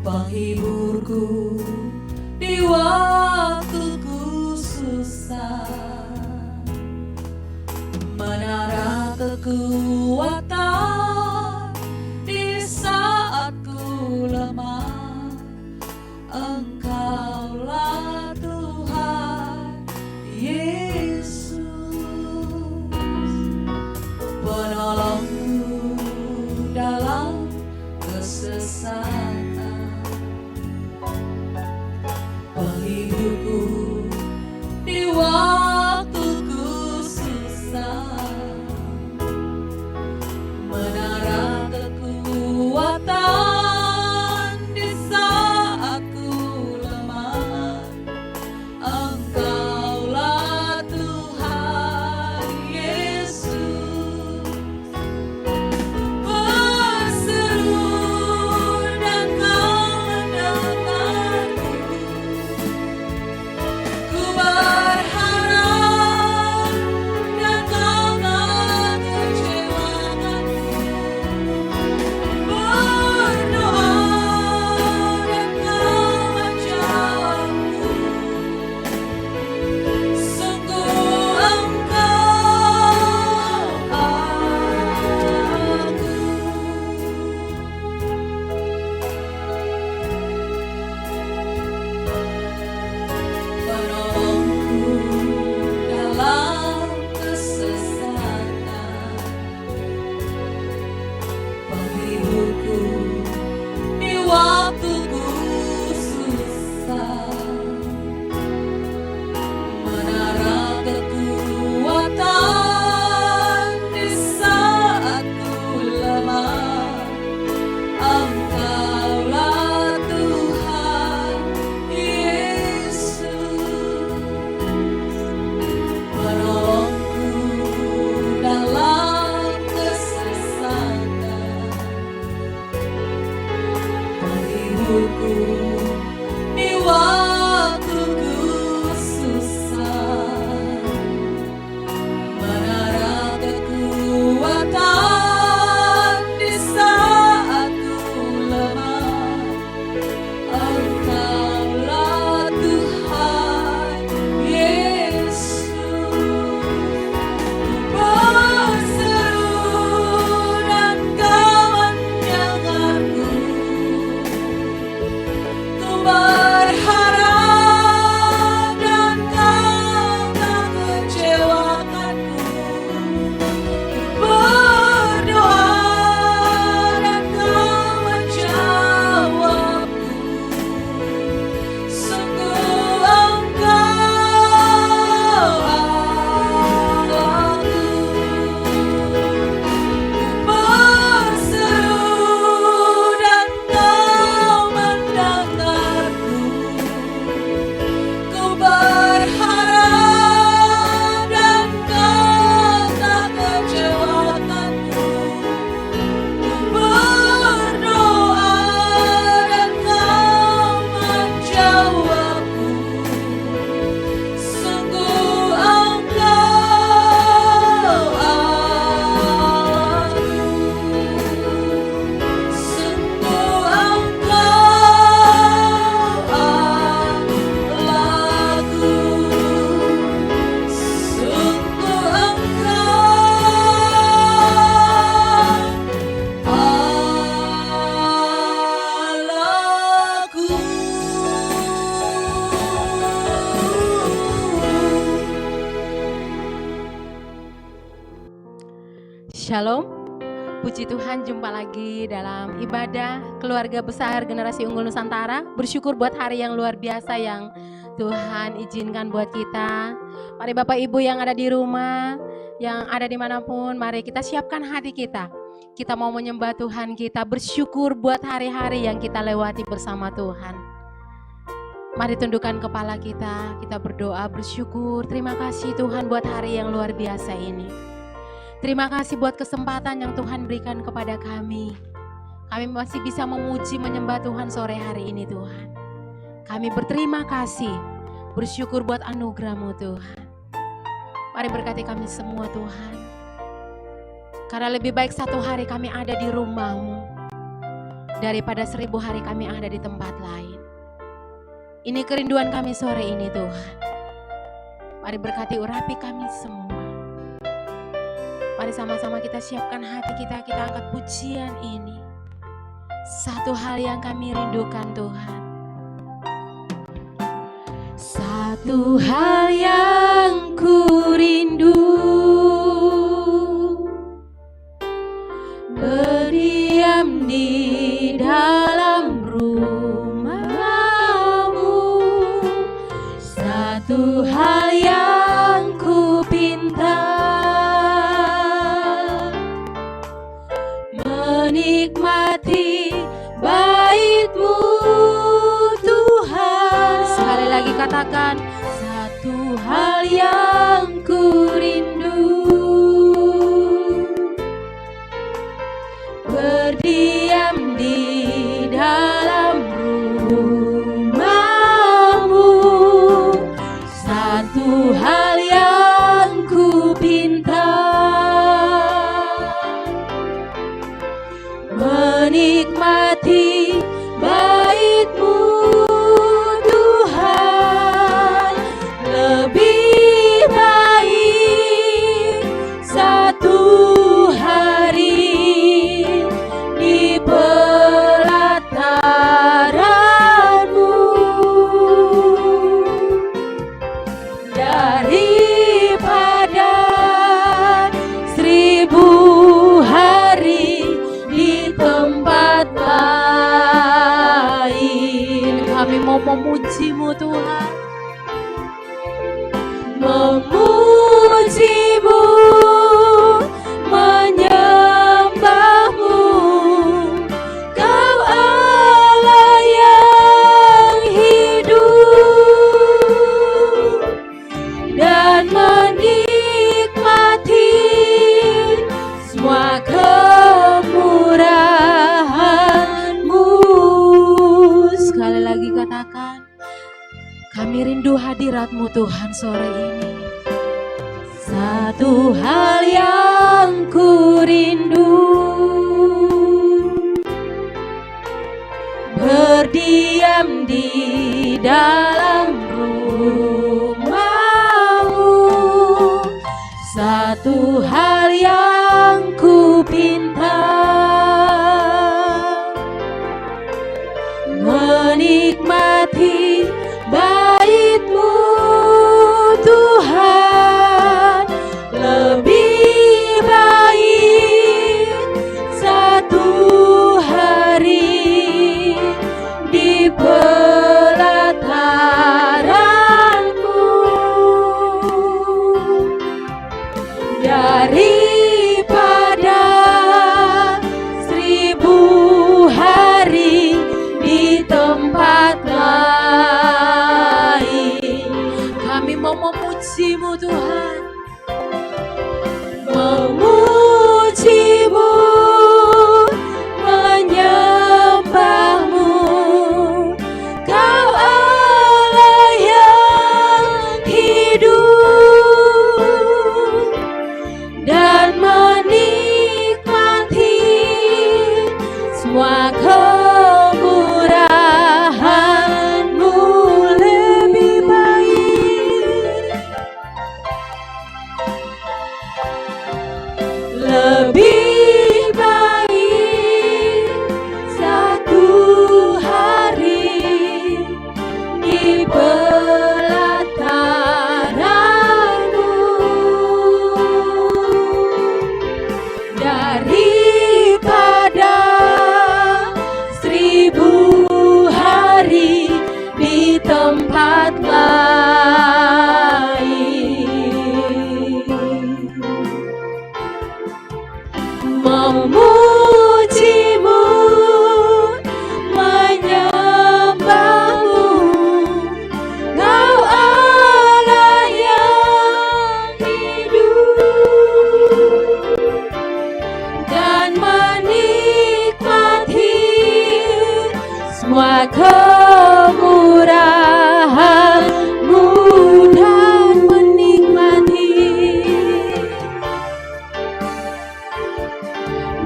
penghiburku di waktuku susah, menara kekuatan di saat ku lemah. Engkaulah Tuhan Yesus, penolongku dalam kesesatan, penghiburku di waktuku susah, menara kekuatan di saat ku lemah. Engkaulah Tuhan Yesus, berseru dan Kau mendengarku. Ku berharap dan Kau tak kecewakanku. Berdoa dan Kau menjawabku. Sungguh Engkau aku. Penolongku dalam kesesatan, penghiburku di waktuku susah, menara kekuatan di saat ku lemah. Engkaulah Tuhan Yesus, penolongku dalam kesesatan, penghiburku di waktuku susah, menara kekuatan di saat ku lemah. Engkaulah Tuhan Yesus, berseru dan Kau mendengarku. Ku berharap dan Kau tak kecewakanku. Berdoa dan Kau menjawabku. Sungguh Engkau Allahku. Berseru dan Kau mendengarku. Ku berharap dan Kau tak kecewakanku. Berdoa dan Kau menjawabku. Sungguh Engkau Allahku. Sungguh Engkau Allahku. Sungguh Allahku. Shalom, puji Tuhan, jumpa lagi dalam ibadah keluarga besar Generasi Unggul Nusantara. Bersyukur buat hari yang luar biasa yang Tuhan izinkan buat kita. Mari Bapak Ibu yang ada di rumah, yang ada dimanapun, mari kita siapkan hati kita. Kita mau menyembah Tuhan kita, bersyukur buat hari-hari yang kita lewati bersama Tuhan. Mari tundukkan kepala kita berdoa, bersyukur. Terima kasih Tuhan buat hari yang luar biasa ini. Terima kasih buat kesempatan yang Tuhan berikan kepada kami. Kami masih bisa memuji, menyembah Tuhan sore hari ini Tuhan. Kami berterima kasih, bersyukur buat anugerah-Mu Tuhan. Mari berkati kami semua Tuhan. Karena lebih baik satu hari kami ada di rumah-Mu. daripada 1000 hari kami ada di tempat lain. Ini kerinduan kami sore ini Tuhan. Mari berkati urapi kami semua. Mari sama-sama kita siapkan hati kita, kita angkat pujian ini. Satu hal yang kami rindukan Tuhan. Satu hal yang ku rindu, berdiam di dalam rumah-Mu. Satu hal yang ku pinta, menikmati bait-Mu Tuhan. Sekali lagi katakan, satu hal yang ku rindu, berdiam di dalam rumah-Mu. Satu hal yang ku pinta, menikmati bait-Mu Tuhan. Lebih baik satu hari di pelataran-Mu daripada 1000 hari di tempat lain. Kami mau memuji-Mu Tuhan, memuji-Mu, menyembah-Mu. Kau Allah yang hidup dan menikmati semua kemurahan-Mu. Sekali lagi katakan, kami rindu hadirat-Mu Tuhan sore ini. Satu hal yang ku rindu, berdiam di dalam rumah-Mu. Satu hal yang ku pinta, menikmati bait-Mu Tuhan. Lebih baik satu hari di pelataran-Mu daripada 1000 hari di tempat lain. Kami mau memuji-Mu Tuhan, memuji-Mu, menyembah-Mu. Kau Allah yang hidup dan menikmati semua kemurahan-Mu. Lebih baik, lebih baik satu hari di pelataran-Mu daripada 1000 hari di tempat lain. Memuji-Mu, menyembah-Mu. Kau Allah yang hidup dan menikmati semua kemurahan-Mu dan menikmati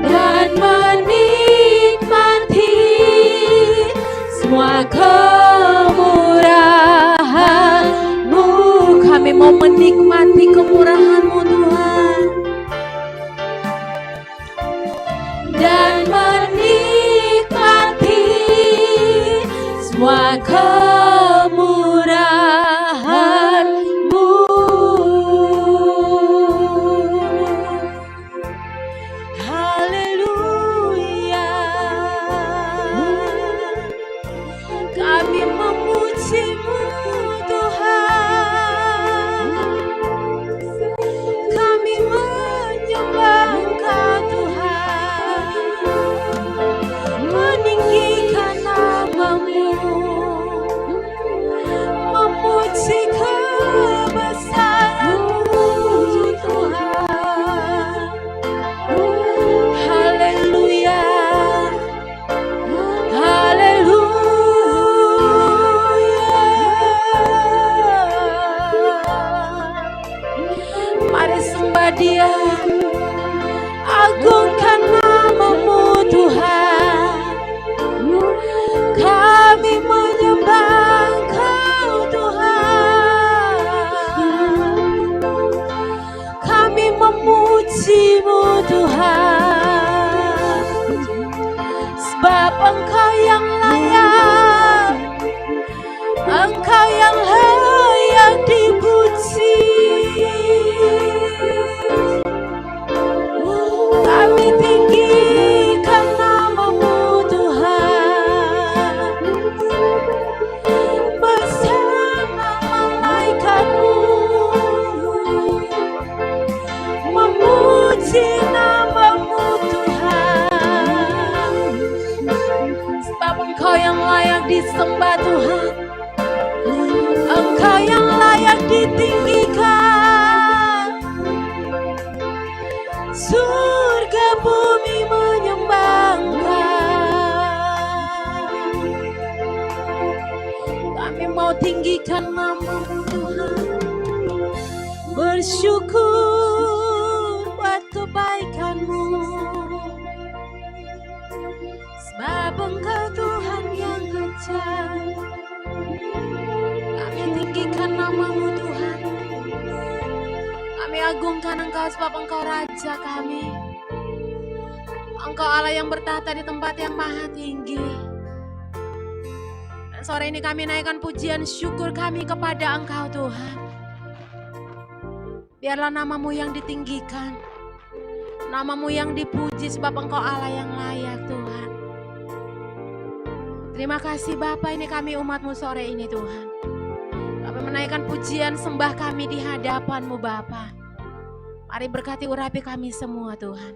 dan menikmati menikmati kemurahan-Mu Tuhan, dan menikmati semua kemurahan-Mu. haleluya. Kami memuji-Mu Tuhan, kami menyembah Engkau Tuhan, meninggikan nama-Mu, memuji kebesaran-Mu Tuhan. Haleluya, haleluya. Mari sembah Dia, agungkan nama-Mu Tuhan. Kami menyembah Engkau Tuhan, kami memuji-Mu Tuhan, sebab Engkau yang layak, Engkau yang layak dipuji. Kami tinggikan nama-Mu Tuhan, bersama malaikat-Mu, memuji nama-Mu Tuhan, sebab Engkau yang layak disembah Tuhan, Engkau yang layak ditinggikan. Surga bumi menyembah Engkau. Kami mau tinggikan nama-Mu Tuhan, bersyukur buat kebaikan-Mu, sebab Engkau Tuhan yang ajaib. Kami tinggikan nama-Mu Tuhan, kami agungkan Engkau sebab Engkau Raja kami. Engkau Allah yang bertahta di tempat yang maha tinggi. Dan sore ini kami naikkan pujian syukur kami kepada Engkau Tuhan. Biarlah nama-Mu yang ditinggikan, nama-Mu yang dipuji sebab Engkau Allah yang layak Tuhan. Terima kasih Bapa, ini kami umat-Mu sore ini Tuhan. Kami menaikkan pujian sembah kami di hadapan-Mu Bapa. Mari berkati urapi kami semua Tuhan.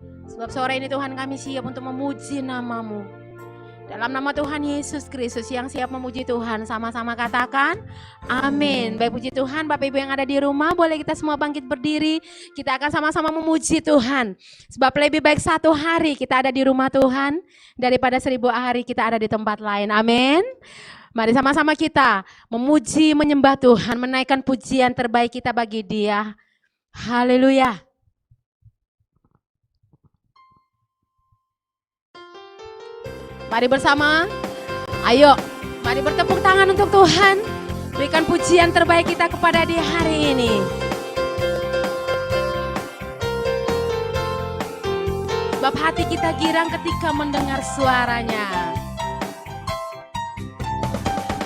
Sebab sore ini Tuhan kami siap untuk memuji nama-Mu. Dalam nama Tuhan Yesus Kristus, yang siap memuji Tuhan, sama-sama katakan amin. Baik, puji Tuhan. Bapak Ibu yang ada di rumah, boleh kita semua bangkit berdiri. Kita akan sama-sama memuji Tuhan. Sebab lebih baik satu hari kita ada di rumah Tuhan daripada 1000 hari kita ada di tempat lain. Amin. Mari sama-sama kita memuji, menyembah Tuhan, menaikkan pujian terbaik kita bagi Dia. Haleluya. Mari bersama, ayo, mari bertepuk tangan untuk Tuhan. Berikan pujian terbaik kita kepada Dia hari ini. Sebab hati kita girang ketika mendengar suaranya.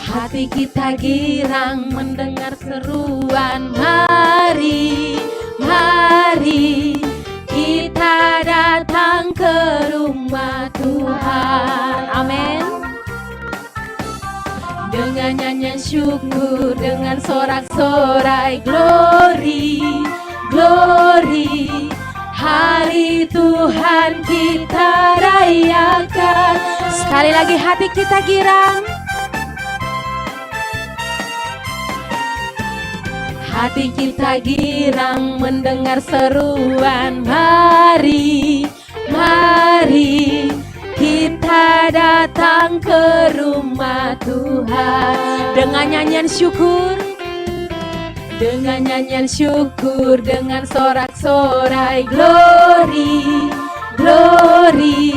Hati kita girang mendengar seruan, mari, mari kita datang ke rumah Tuhan. Amin. Dengan nyanyian syukur, dengan sorak-sorai, glory, glory. Hari Tuhan kita rayakan. Sekali lagi hati kita girang. Hati kita girang mendengar seruan, mari, mari kita datang ke rumah Tuhan. Dengan nyanyian syukur, dengan nyanyian syukur, dengan sorak-sorai, glory, glory.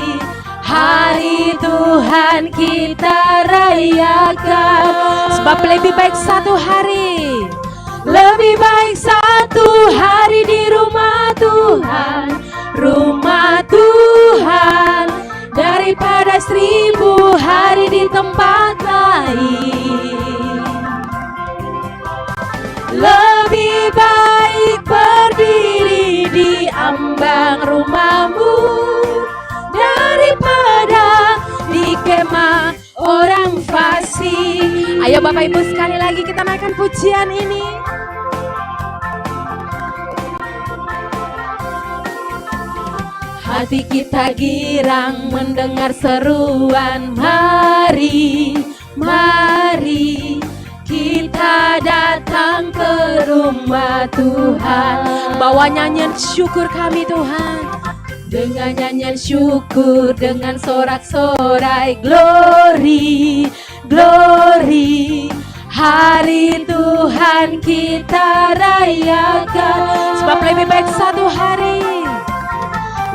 Hari Tuhan kita rayakan. Sebab lebih baik satu hari, Lebih baik satu hari di rumah Tuhan, rumah Tuhan, daripada 1000 hari di tempat lain. Lebih baik berdiri di ambang rumahmu daripada di kemah orang fasik. Ayo Bapak Ibu sekali lagi kita naikkan pujian ini. Hati kita girang mendengar seruan, mari, mari kita datang ke rumah Tuhan. Bawa nyanyian syukur kami Tuhan, dengan nyanyian syukur, dengan sorak-sorai glory, glory. Hari Tuhan kita rayakan, sebab lebih baik satu hari,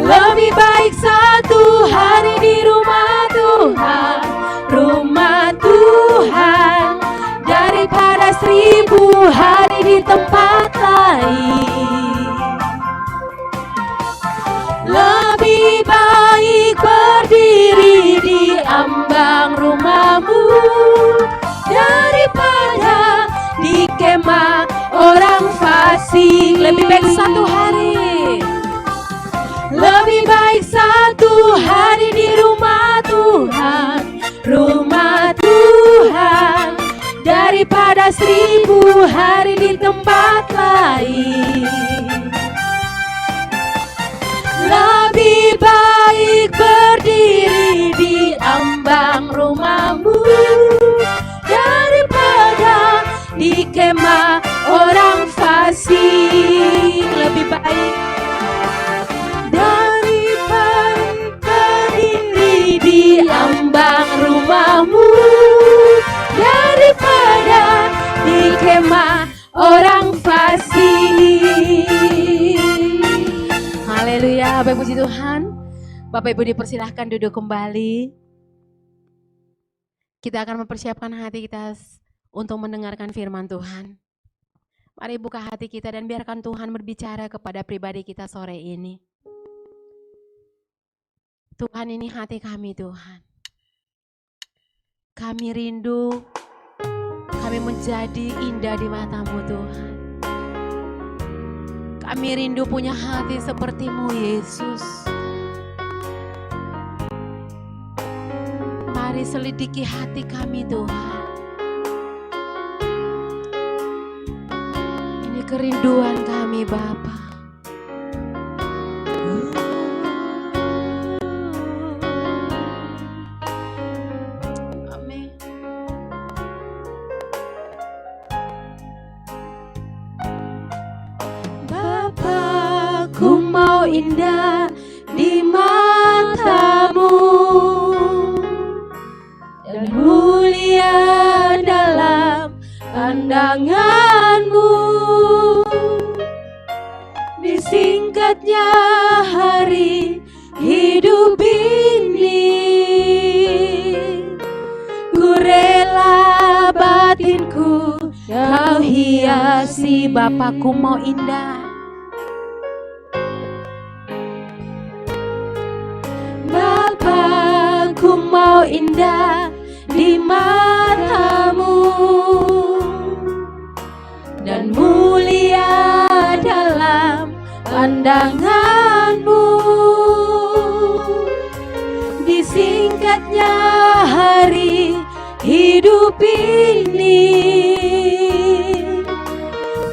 lebih baik satu hari di rumah Tuhan, rumah Tuhan, daripada 1000 hari di tempat lain. Lebih baik berdiri di ambang rumahmu daripada di kemah orang fasik. Lebih baik satu hari, lebih baik satu hari di rumah Tuhan, rumah Tuhan, daripada 1000 hari di tempat lain. Lebih baik berdiri di ambang rumahmu daripada di kemah orang fasik. Lebih baik daripada berdiri di ambang rumahmu daripada di kemah orang fasik. Haleluya, Bapak puji Tuhan. Bapak Ibu dipersilahkan duduk kembali. Kita akan mempersiapkan hati kita untuk mendengarkan firman Tuhan. Mari buka hati kita dan biarkan Tuhan berbicara kepada pribadi kita sore ini. Tuhan, ini hati kami Tuhan. Kami rindu, kami menjadi indah di mata-Mu Tuhan. Kami rindu punya hati seperti-Mu Yesus. Mari selidiki hati kami Tuhan. Ini kerinduan kami Bapa. Amin. Bapa, ku mau indah di mata-Mu dan mulia dalam pandangan-Mu. Disingkatnya hari hidup ini, ku rela batinku Kau hiasi. Bapakku mau indah, Bapakku mau indah di mata-Mu dan mulia dalam pandangan-Mu. Disingkatnya hari hidup ini,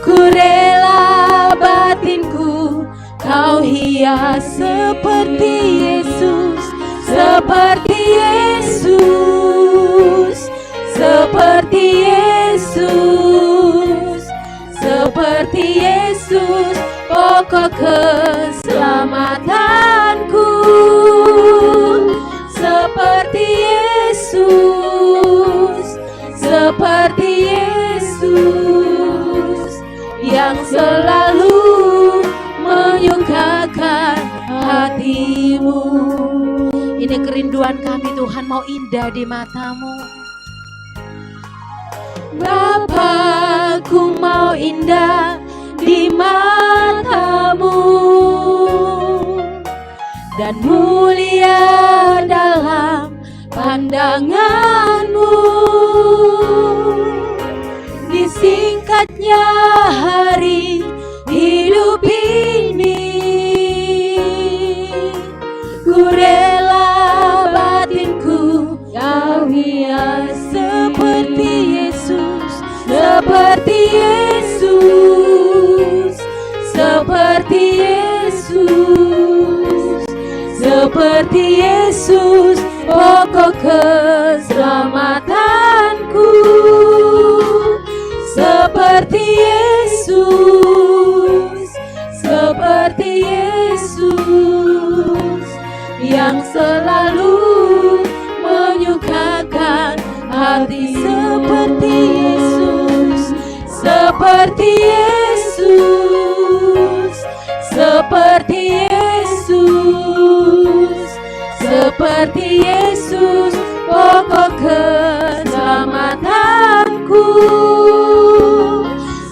ku rela batinku Kau hias seperti Yesus, seperti Yesus, seperti Yesus, seperti Yesus, pokok keselamatanku. Seperti Yesus, seperti Yesus, yang selalu menyukakan hati-Mu. Ini kerinduan kami Tuhan, mau indah di mata-Mu. Bapakku mau engkau indah di matamu dan mulia dalam pandanganmu. Disingkatnya hari hidup ini, ku rela batinku kau hias seperti Yesus, seperti Yesus, seperti Yesus, seperti Yesus, pokok keselamatanku. Seperti Yesus, seperti Yesus, yang selalu menyukakan hati. Seperti Yesus, seperti Yesus, seperti Yesus, seperti Yesus, pokok keselamatanku.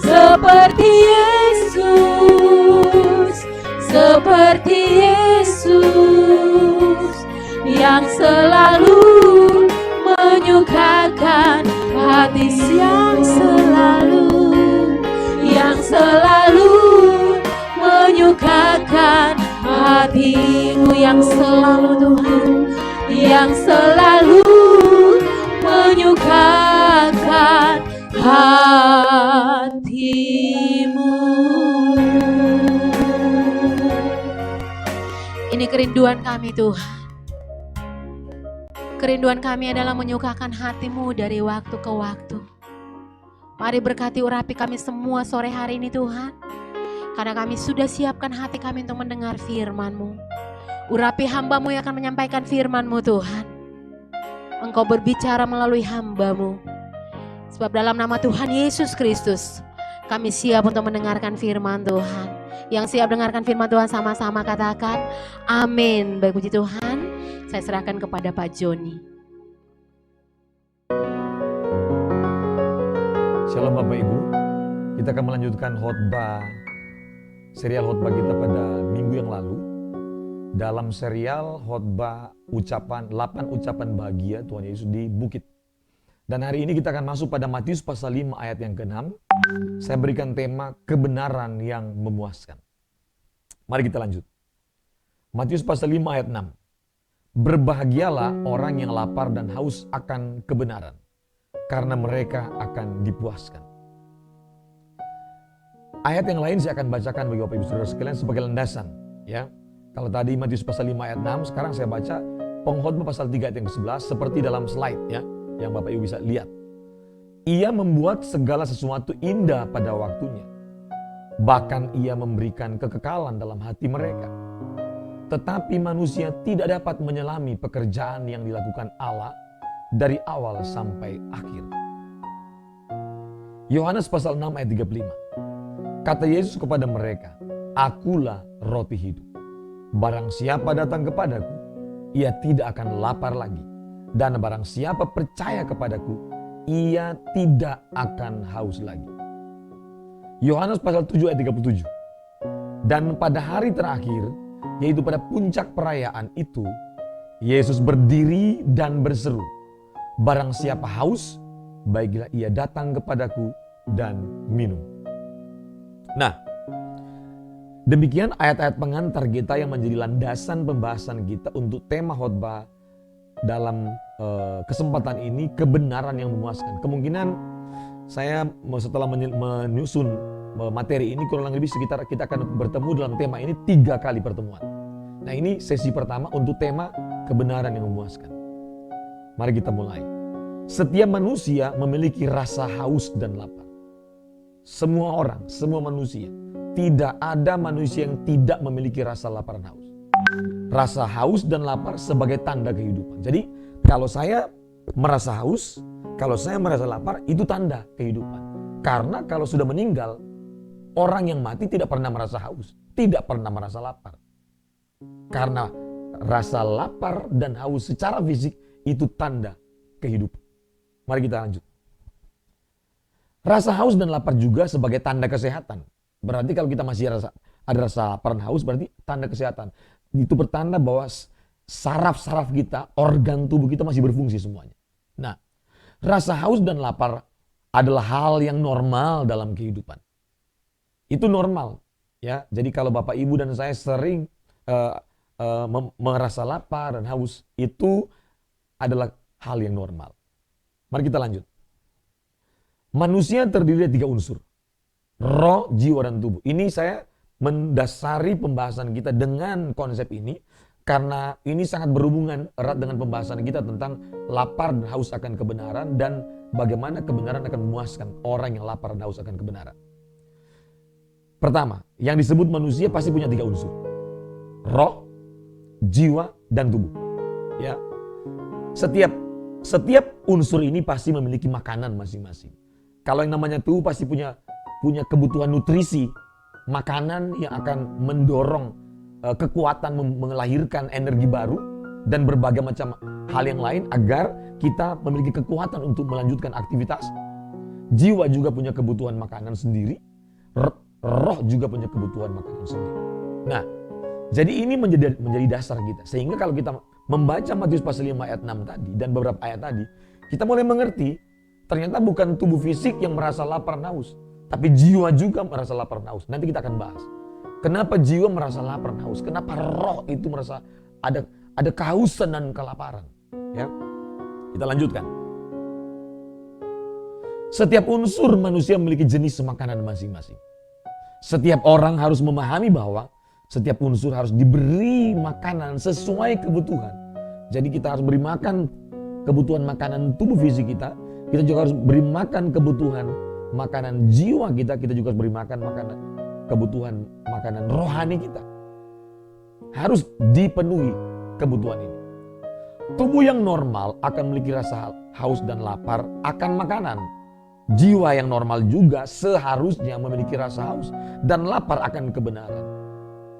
Seperti Yesus, seperti Yesus, yang selalu menyukakan hati. Yang selalu menyukakan hatimu. Yang selalu Tuhan, yang selalu menyukakan hatimu. Ini kerinduan kami Tuhan. Kerinduan kami adalah menyukakan hati-Mu dari waktu ke waktu. Mari berkati urapi kami semua sore hari ini Tuhan. Karena kami sudah siapkan hati kami untuk mendengar firman-Mu. Urapi hamba-Mu yang akan menyampaikan firman-Mu Tuhan. Engkau berbicara melalui hamba-Mu. Sebab dalam nama Tuhan Yesus Kristus, kami siap untuk mendengarkan firman Tuhan. Yang siap dengarkan firman Tuhan sama-sama katakan amin. Baik, puji Tuhan. Saya serahkan kepada Pak Joni. Shalom Bapak Ibu. Kita akan melanjutkan serial khotbah kita pada minggu yang lalu. Dalam serial khotbah 8 ucapan bahagia Tuhan Yesus di bukit. Dan hari ini kita akan masuk pada Matius pasal 5 ayat yang ke-6. Saya berikan tema kebenaran yang memuaskan. Mari kita lanjut. Matius pasal 5 ayat 6. Berbahagialah orang yang lapar dan haus akan kebenaran, karena mereka akan dipuaskan. Ayat yang lain saya akan bacakan bagi Bapak Ibu Saudara sekalian sebagai landasan. Ya, kalau tadi Matius pasal 5 ayat 6, sekarang saya baca pengkhotbah pasal 3 ayat yang ke-11 seperti dalam slide ya, yang Bapak Ibu bisa lihat. Ia membuat segala sesuatu indah pada waktunya. Bahkan ia memberikan kekekalan dalam hati mereka. Tetapi manusia tidak dapat menyelami pekerjaan yang dilakukan Allah dari awal sampai akhir. Yohanes pasal 6 ayat 35. Kata Yesus kepada mereka, "Akulah roti hidup. Barang siapa datang kepadaku, ia tidak akan lapar lagi. Dan barang siapa percaya kepadaku, ia tidak akan haus lagi." Yohanes pasal 7 ayat 37. Dan pada hari terakhir, yaitu pada puncak perayaan itu, Yesus berdiri dan berseru, "Barang siapa haus, baiklah ia datang kepadaku dan minum." Nah, demikian ayat-ayat pengantar kita yang menjadi landasan pembahasan kita untuk tema khotbah dalam kesempatan ini, kebenaran yang memuaskan. Kemungkinan saya setelah menyusun materi ini kurang lebih sekitar kita akan bertemu dalam tema ini 3 kali pertemuan. Nah, ini sesi pertama untuk tema kebenaran yang memuaskan. Mari kita mulai. Setiap manusia memiliki rasa haus dan lapar. Semua orang, semua manusia. Tidak ada manusia yang tidak memiliki rasa lapar dan haus. Rasa haus dan lapar sebagai tanda kehidupan. Jadi kalau saya merasa haus, kalau saya merasa lapar, itu tanda kehidupan. Karena kalau sudah meninggal, orang yang mati tidak pernah merasa haus, tidak pernah merasa lapar. Karena rasa lapar dan haus secara fisik itu tanda kehidupan. Mari kita lanjut. Rasa haus dan lapar juga sebagai tanda kesehatan. Berarti kalau kita masih ada rasa lapar dan haus, berarti tanda kesehatan. Itu bertanda bahwa saraf-saraf kita, organ tubuh kita masih berfungsi semuanya. Nah, rasa haus dan lapar adalah hal yang normal dalam kehidupan. Itu normal, ya. Jadi kalau Bapak Ibu dan saya sering merasa lapar dan haus, itu adalah hal yang normal. Mari kita lanjut. Manusia terdiri dari 3 unsur. Roh, jiwa, dan tubuh. Ini saya mendasari pembahasan kita dengan konsep ini karena ini sangat berhubungan erat dengan pembahasan kita tentang lapar dan haus akan kebenaran dan bagaimana kebenaran akan memuaskan orang yang lapar dan haus akan kebenaran. Pertama, yang disebut manusia pasti punya 3 unsur. Roh, jiwa, dan tubuh. Ya. Setiap unsur ini pasti memiliki makanan masing-masing. Kalau yang namanya tubuh pasti punya kebutuhan nutrisi, makanan yang akan mendorong kekuatan melahirkan energi baru dan berbagai macam hal yang lain agar kita memiliki kekuatan untuk melanjutkan aktivitas. Jiwa juga punya kebutuhan makanan sendiri, roh juga punya kebutuhan makanan sendiri. Nah, jadi ini menjadi dasar kita. Sehingga kalau kita membaca Matius pasal 5 ayat 6 tadi dan beberapa ayat tadi, kita mulai mengerti ternyata bukan tubuh fisik yang merasa lapar dan haus, tapi jiwa juga merasa lapar dan haus. Nanti kita akan bahas. Kenapa jiwa merasa lapar dan haus? Kenapa roh itu merasa ada kehausan dan kelaparan? Ya. Kita lanjutkan. Setiap unsur manusia memiliki jenis makanan masing-masing. Setiap orang harus memahami bahwa setiap unsur harus diberi makanan sesuai kebutuhan. Jadi kita harus beri makan kebutuhan makanan tubuh fisik kita. Kita juga harus beri makan kebutuhan makanan jiwa kita. Kita juga harus beri makan kebutuhan makanan rohani kita. Harus dipenuhi kebutuhan ini. Tubuh yang normal akan memiliki rasa haus dan lapar akan makanan. Jiwa yang normal juga seharusnya memiliki rasa haus dan lapar akan kebenaran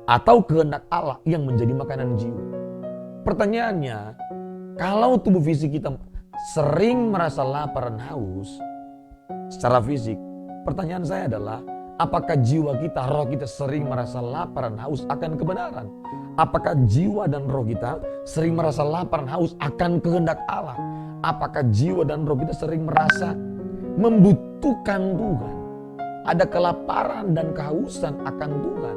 atau kehendak Allah yang menjadi makanan jiwa. Pertanyaannya, kalau tubuh fisik kita sering merasa lapar dan haus secara fisik, pertanyaan saya adalah, apakah jiwa kita, roh kita sering merasa lapar dan haus akan kebenaran? Apakah jiwa dan roh kita sering merasa lapar dan haus akan kehendak Allah? Apakah jiwa dan roh kita sering merasa membutuhkan Tuhan? Ada kelaparan dan kehausan akan Tuhan?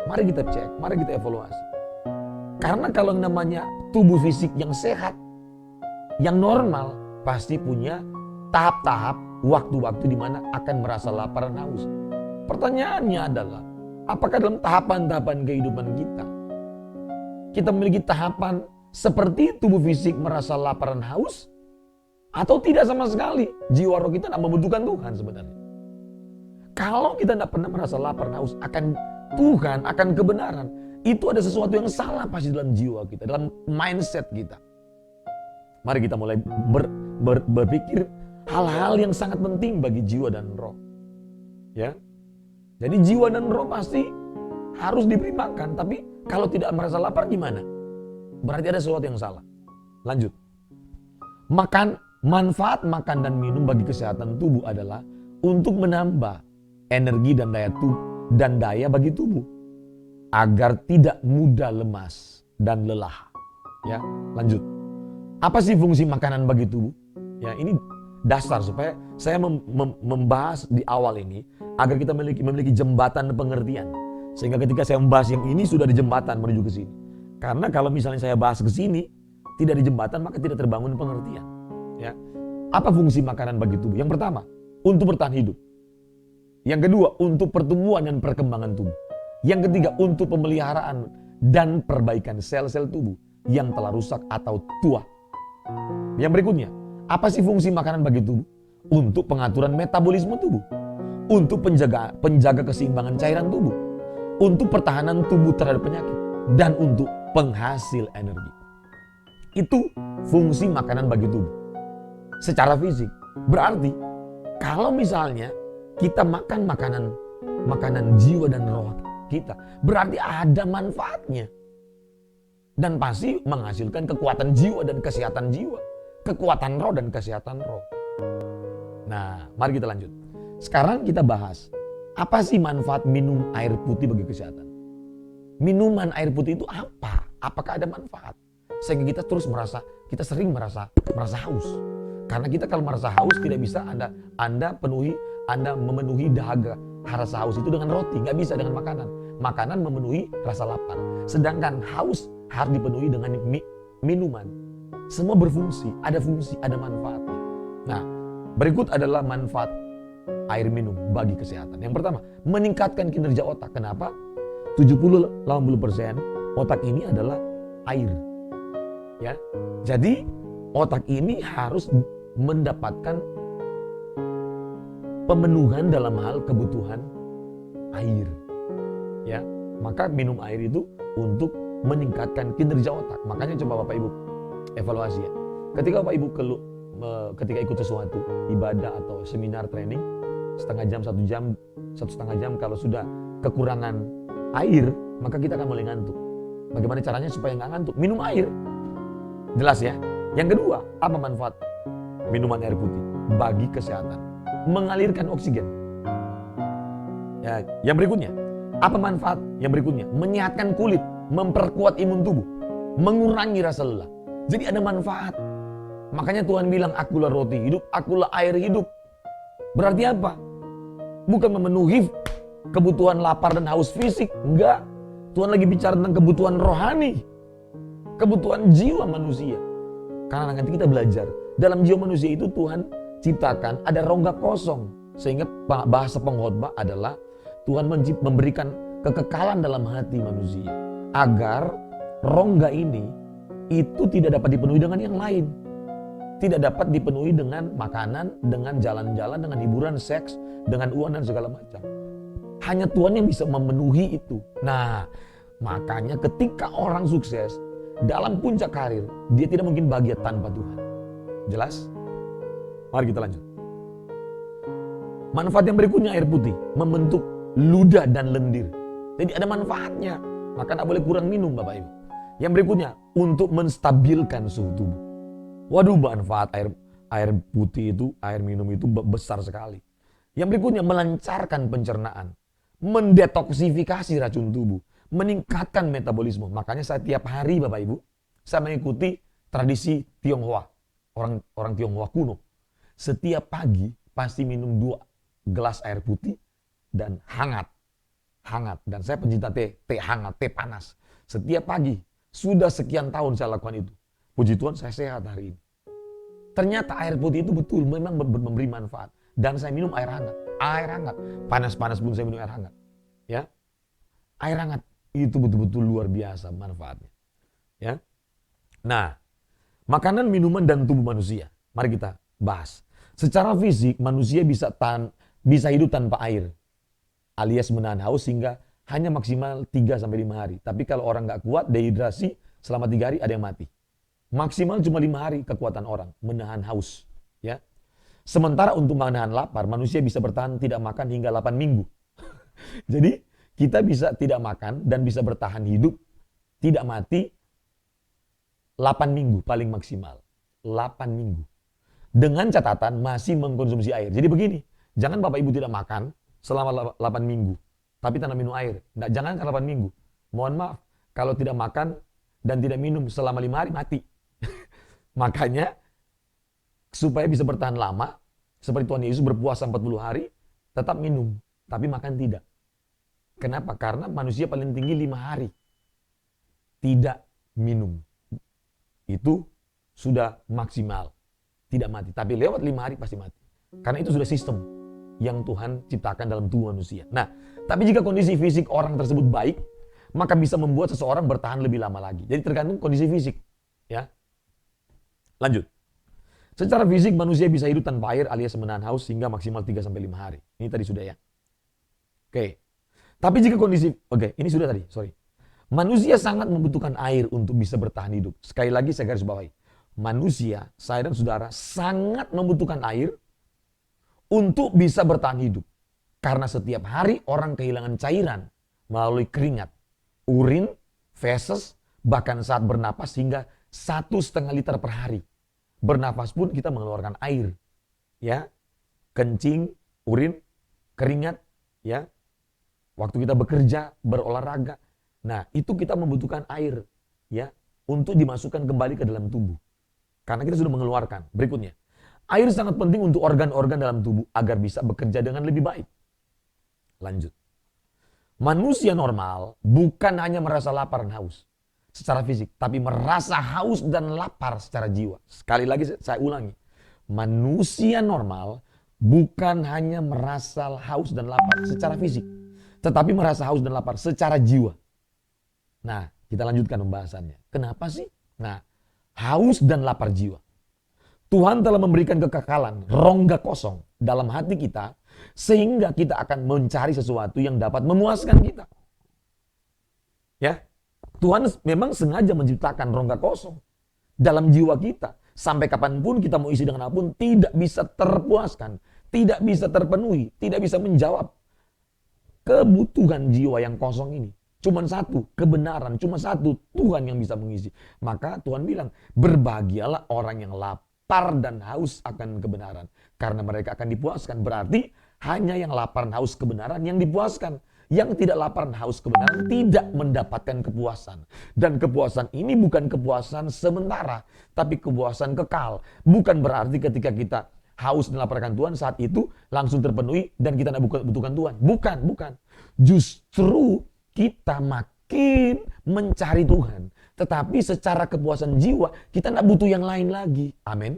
Mari kita cek, mari kita evaluasi. Karena kalau namanya tubuh fisik yang sehat, yang normal, pasti punya tahap-tahap, waktu-waktu di mana akan merasa lapar dan haus. Pertanyaannya adalah, apakah dalam tahapan-tahapan kehidupan kita memiliki tahapan seperti tubuh fisik merasa lapar dan haus? Atau tidak sama sekali? Jiwa roh kita tidak membutuhkan Tuhan sebenarnya. Kalau kita tidak pernah merasa lapar dan haus akan Tuhan, akan kebenaran, itu ada sesuatu yang salah pasti dalam jiwa kita, dalam mindset kita. Mari kita mulai berpikir hal-hal yang sangat penting bagi jiwa dan roh. Ya. Jadi jiwa dan roh pasti harus diberi makan, tapi kalau tidak merasa lapar gimana? Berarti ada sesuatu yang salah. Lanjut. Manfaat makan dan minum bagi kesehatan tubuh adalah untuk menambah energi dan daya bagi tubuh agar tidak mudah lemas dan lelah. Ya, lanjut. Apa sih fungsi makanan bagi tubuh? Ya, ini dasar supaya saya membahas di awal ini agar kita memiliki jembatan pengertian. Sehingga ketika saya membahas yang ini sudah di jembatan menuju ke sini. Karena kalau misalnya saya bahas ke sini tidak di jembatan, maka tidak terbangun pengertian. Ya. Apa fungsi makanan bagi tubuh? Yang pertama, untuk bertahan hidup. Yang kedua, untuk pertumbuhan dan perkembangan tubuh. Yang ketiga, untuk pemeliharaan dan perbaikan sel-sel tubuh yang telah rusak atau tua. Yang berikutnya, apa sih fungsi makanan bagi tubuh? Untuk pengaturan metabolisme tubuh, untuk penjaga keseimbangan cairan tubuh, untuk pertahanan tubuh terhadap penyakit, dan untuk penghasil energi. Itu fungsi makanan bagi tubuh. Secara fisik, berarti kalau misalnya kita makan makanan jiwa dan roh kita, berarti ada manfaatnya. Dan pasti menghasilkan kekuatan jiwa dan kesehatan jiwa. Kekuatan roh dan kesehatan roh. Nah, mari kita lanjut. Sekarang kita bahas, apa sih manfaat minum air putih bagi kesehatan? Minuman air putih itu apa? Apakah ada manfaat? Sehingga kita sering merasa haus. Karena kita kalau merasa haus tidak bisa Anda memenuhi dahaga rasa haus itu dengan roti, nggak bisa dengan makanan. Makanan memenuhi rasa lapar. Sedangkan haus harus dipenuhi dengan minuman. Semua berfungsi, ada manfaatnya. Nah, berikut adalah manfaat air minum bagi kesehatan. Yang pertama, meningkatkan kinerja otak. Kenapa? 70-80% otak ini adalah air. Ya. Jadi, otak ini harus mendapatkan pemenuhan dalam hal kebutuhan air. Ya. Maka minum air itu untuk meningkatkan kinerja otak. Makanya coba Bapak Ibu evaluasi ya. Ketika Bapak Ibu ketika ikut sesuatu, ibadah atau seminar training, setengah jam, 1 jam, 1,5 jam, kalau sudah kekurangan air, maka kita akan mulai ngantuk. Bagaimana caranya supaya nggak ngantuk? Minum air. Jelas ya. Yang kedua, apa manfaat minuman air putih bagi kesehatan? Mengalirkan oksigen. Ya, yang berikutnya, apa manfaat? Yang berikutnya, menyehatkan kulit, memperkuat imun tubuh, mengurangi rasa lelah. Jadi ada manfaat. Makanya Tuhan bilang, akulah roti hidup, akulah air hidup. Berarti apa? Bukan memenuhi kebutuhan lapar dan haus fisik. Enggak. Tuhan lagi bicara tentang kebutuhan rohani. Kebutuhan jiwa manusia. Karena nanti kita belajar. Dalam jiwa manusia itu Tuhan ciptakan ada rongga kosong. Sehingga bahasa pengkhotbah adalah Tuhan memberikan kekekalan dalam hati manusia. Agar rongga ini itu tidak dapat dipenuhi dengan yang lain. Tidak dapat dipenuhi dengan makanan, dengan jalan-jalan, dengan hiburan, seks, dengan uang dan segala macam. Hanya Tuhan yang bisa memenuhi itu. Nah, makanya ketika orang sukses dalam puncak karir, dia tidak mungkin bahagia tanpa Tuhan. Jelas? Mari kita lanjut. Manfaat yang berikutnya air putih, membentuk ludah dan lendir. Jadi ada manfaatnya. Maka tidak boleh kurang minum Bapak Ibu. Yang berikutnya, untuk menstabilkan suhu tubuh. Waduh, manfaat air putih itu, air minum itu besar sekali. Yang berikutnya, melancarkan pencernaan, mendetoksifikasi racun tubuh, meningkatkan metabolisme. Makanya saya tiap hari Bapak Ibu, saya mengikuti tradisi Tionghoa, orang Tionghoa kuno. Setiap pagi pasti minum 2 gelas air putih dan hangat. Dan saya pencinta teh hangat, teh panas. Setiap pagi, sudah sekian tahun saya lakukan itu. Puji Tuhan saya sehat hari ini. Ternyata air putih itu betul memang memberi manfaat. Dan saya minum air hangat. Air hangat. Panas-panas pun saya minum air hangat. Ya. Air hangat itu betul-betul luar biasa manfaatnya. Ya. Nah, makanan, minuman, dan tubuh manusia. Mari kita bahas. Secara fisik manusia bisa hidup tanpa air. Alias menahan haus hingga hanya maksimal 3-5 hari. Tapi kalau orang nggak kuat, dehidrasi selama 3 hari ada yang mati. Maksimal cuma 5 hari kekuatan orang menahan haus. Ya. Sementara untuk menahan lapar, manusia bisa bertahan tidak makan hingga 8 minggu. Jadi kita bisa tidak makan dan bisa bertahan hidup, tidak mati 8 minggu paling maksimal. 8 minggu. Dengan catatan masih mengkonsumsi air. Jadi begini, jangan Bapak Ibu tidak makan selama 8 minggu. Tapi tanpa minum air. Nah, jangan 8 minggu. Mohon maaf, kalau tidak makan dan tidak minum selama 5 hari, mati. Makanya, supaya bisa bertahan lama, seperti Tuhan Yesus berpuasa 40 hari, tetap minum, tapi makan tidak. Kenapa? Karena manusia paling tinggi 5 hari. Tidak minum. Itu sudah maksimal. Tidak mati. Tapi lewat 5 hari pasti mati. Karena itu sudah sistem yang Tuhan ciptakan dalam tubuh manusia. Nah, tapi jika kondisi fisik orang tersebut baik, maka bisa membuat seseorang bertahan lebih lama lagi. Jadi tergantung kondisi fisik. Ya. Lanjut. Secara fisik manusia bisa hidup tanpa air alias menahan haus hingga maksimal 3-5 hari. Ini tadi sudah ya. Oke. Tapi jika kondisi, ini sudah tadi, sorry. Manusia sangat membutuhkan air untuk bisa bertahan hidup. Sekali lagi saya garis bawahi. Manusia, saya dan saudara sangat membutuhkan air untuk bisa bertahan hidup. Karena setiap hari orang kehilangan cairan melalui keringat, urin, feses, bahkan saat bernapas hingga 1,5 liter per hari. Bernapas pun kita mengeluarkan air. Ya, kencing, urin, keringat, ya. Waktu kita bekerja, berolahraga. Nah, itu kita membutuhkan air, ya, untuk dimasukkan kembali ke dalam tubuh. Karena kita sudah mengeluarkan. Berikutnya, air sangat penting untuk organ-organ dalam tubuh agar bisa bekerja dengan lebih baik. Lanjut. Manusia normal bukan hanya merasa lapar dan haus secara fisik, tapi merasa haus dan lapar secara jiwa. Sekali lagi saya ulangi. Manusia normal bukan hanya merasa haus dan lapar secara fisik, tetapi merasa haus dan lapar secara jiwa. Nah, kita lanjutkan pembahasannya. Kenapa sih? Nah, haus dan lapar jiwa. Tuhan telah memberikan kekekalan, rongga kosong dalam hati kita, sehingga kita akan mencari sesuatu yang dapat memuaskan kita. Ya, Tuhan memang sengaja menciptakan rongga kosong dalam jiwa kita. Sampai kapanpun kita mau isi dengan apapun, tidak bisa terpuaskan, tidak bisa terpenuhi, tidak bisa menjawab kebutuhan jiwa yang kosong ini. Cuma satu, kebenaran. Cuma satu, Tuhan yang bisa mengisi. Maka Tuhan bilang, berbahagialah orang yang lapar dan haus akan kebenaran. Karena mereka akan dipuaskan. Berarti hanya yang lapar dan haus kebenaran yang dipuaskan. Yang tidak lapar dan haus kebenaran tidak mendapatkan kepuasan. Dan kepuasan ini bukan kepuasan sementara, tapi kepuasan kekal. Bukan berarti ketika kita haus dan lapar akan Tuhan, saat itu langsung terpenuhi dan kita tidak butuhkan Tuhan. Bukan. Justru kita makin mencari Tuhan. Tetapi secara kepuasan jiwa, kita tidak butuh yang lain lagi. Amin.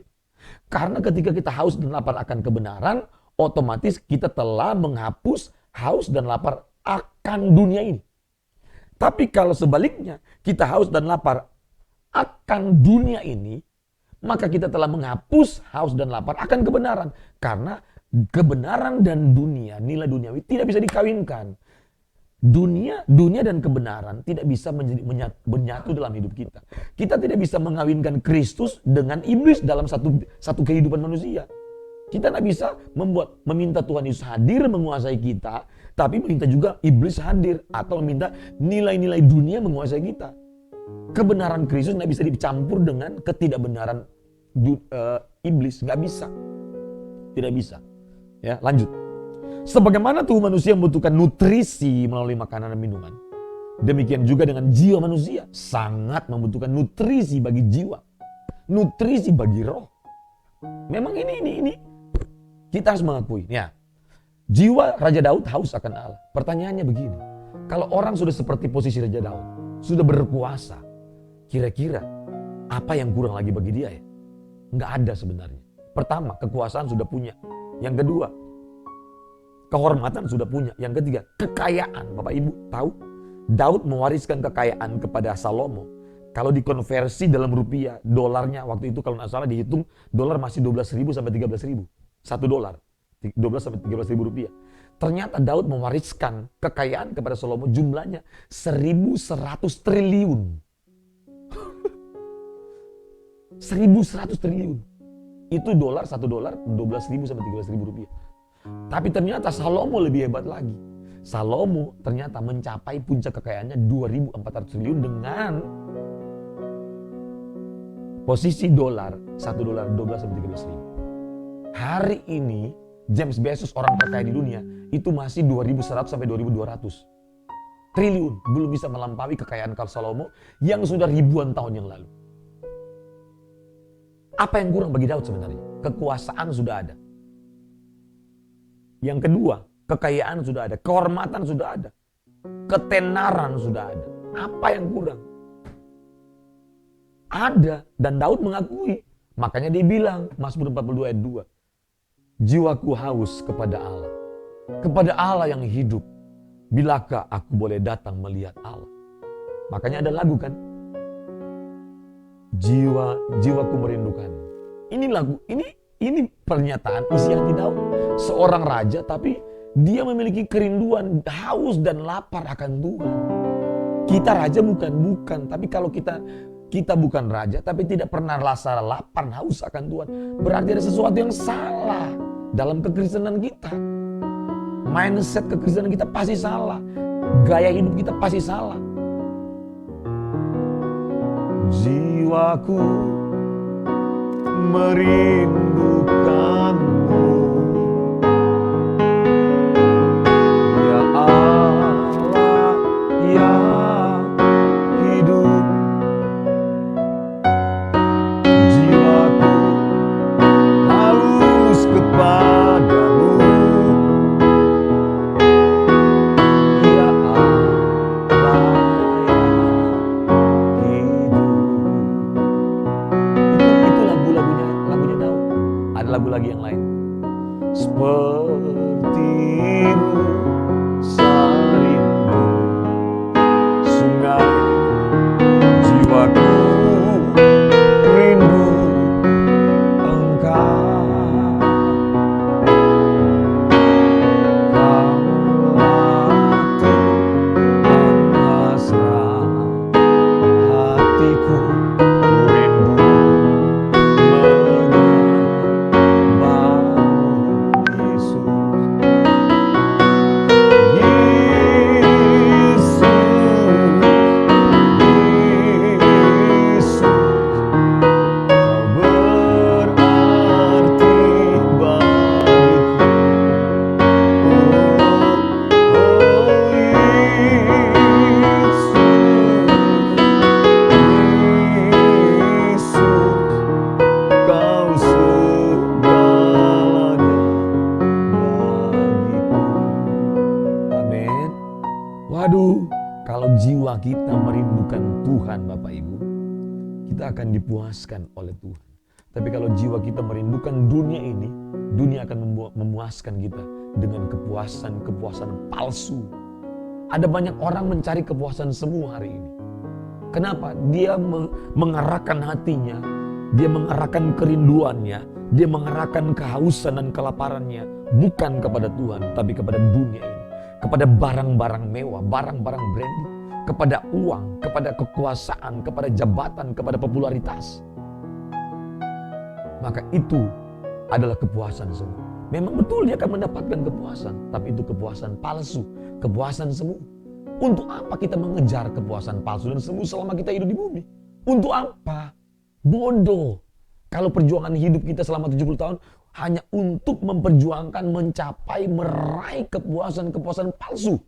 Karena ketika kita haus dan lapar akan kebenaran, otomatis kita telah menghapus haus dan lapar akan dunia ini. Tapi kalau sebaliknya, kita haus dan lapar akan dunia ini, maka kita telah menghapus haus dan lapar akan kebenaran. Karena kebenaran dan dunia, nilai duniawi tidak bisa dikawinkan. Dunia dan kebenaran tidak bisa menyatu dalam hidup kita. Kita tidak bisa mengawinkan Kristus dengan iblis dalam satu kehidupan manusia. Kita tidak bisa meminta Tuhan Yesus hadir menguasai kita, tapi meminta juga iblis hadir atau meminta nilai-nilai dunia menguasai kita. Kebenaran Kristus tidak bisa dicampur dengan ketidakbenaran iblis, nggak bisa, tidak bisa. Ya, lanjut. Sebagaimana tubuh manusia membutuhkan nutrisi melalui makanan dan minuman, demikian juga dengan jiwa manusia sangat membutuhkan nutrisi bagi jiwa, nutrisi bagi roh. Memang ini kita harus mengakui. Ya, jiwa Raja Daud haus akan Allah. Pertanyaannya begini, kalau orang sudah seperti posisi Raja Daud, sudah berkuasa, kira-kira apa yang kurang lagi bagi dia ya? Nggak ada sebenarnya. Pertama, kekuasaan sudah punya. Yang kedua, kehormatan sudah punya. Yang ketiga, kekayaan. Bapak Ibu tahu, Daud mewariskan kekayaan kepada Salomo. Kalau dikonversi dalam rupiah, dolarnya waktu itu kalau nggak salah dihitung, dolar masih 12.000 sampai 13.000. $1. 12 sampai 13.000 rupiah. Ternyata Daud mewariskan kekayaan kepada Salomo, jumlahnya 1.100 triliun. 1.100 triliun. Itu $1 12.000 sampai 13.000 rupiah. Tapi ternyata Salomo lebih hebat lagi. Salomo ternyata mencapai puncak kekayaannya 2.400 triliun dengan posisi $1 12 sampai 13.000. Hari ini James Bezos, orang terkaya di dunia, itu masih 2.100 sampai 2.200 triliun. Belum bisa melampaui kekayaan Salomo yang sudah ribuan tahun yang lalu. Apa yang kurang bagi Daud sebenarnya? Kekuasaan sudah ada. Yang kedua, kekayaan sudah ada, kehormatan sudah ada, ketenaran sudah ada. Apa yang kurang? Ada, dan Daud mengakui. Makanya dia bilang, Mazmur 42 ayat 2, jiwaku haus kepada Allah yang hidup. Bilakah aku boleh datang melihat Allah? Makanya ada lagu kan, jiwaku merindukanmu. Ini lagu, ini pernyataan isi hati Daud. Seorang raja tapi dia memiliki kerinduan, haus dan lapar akan Tuhan. Kita raja bukan. Tapi kalau kita bukan raja tapi tidak pernah rasa lapar, haus akan Tuhan, berarti ada sesuatu yang salah dalam kekristenan kita. Mindset kekristenan kita pasti salah. Gaya hidup kita pasti salah. Jiwaku merindukanmu, lagu lagi yang lain. Seperti rusa rindu sungai, jiwaku rindu Engkau. Waduh, kalau jiwa kita merindukan Tuhan Bapak Ibu, kita akan dipuaskan oleh Tuhan. Tapi kalau jiwa kita merindukan dunia ini, dunia akan memuaskan kita dengan kepuasan-kepuasan palsu. Ada banyak orang mencari kepuasan semu hari ini. Kenapa? Dia mengarahkan hatinya, dia mengarahkan kerinduannya, dia mengarahkan kehausan dan kelaparannya bukan kepada Tuhan, tapi kepada dunia ini. Kepada barang-barang mewah, barang-barang branded, kepada uang, kepada kekuasaan, kepada jabatan, kepada popularitas. Maka itu adalah kepuasan semu. Memang betul dia akan mendapatkan kepuasan, tapi itu kepuasan palsu, kepuasan semu. Untuk apa kita mengejar kepuasan palsu dan semu selama kita hidup di bumi? Untuk apa? Bodoh. Kalau perjuangan hidup kita selama 70 tahun hanya untuk memperjuangkan, mencapai, meraih kepuasan-kepuasan palsu.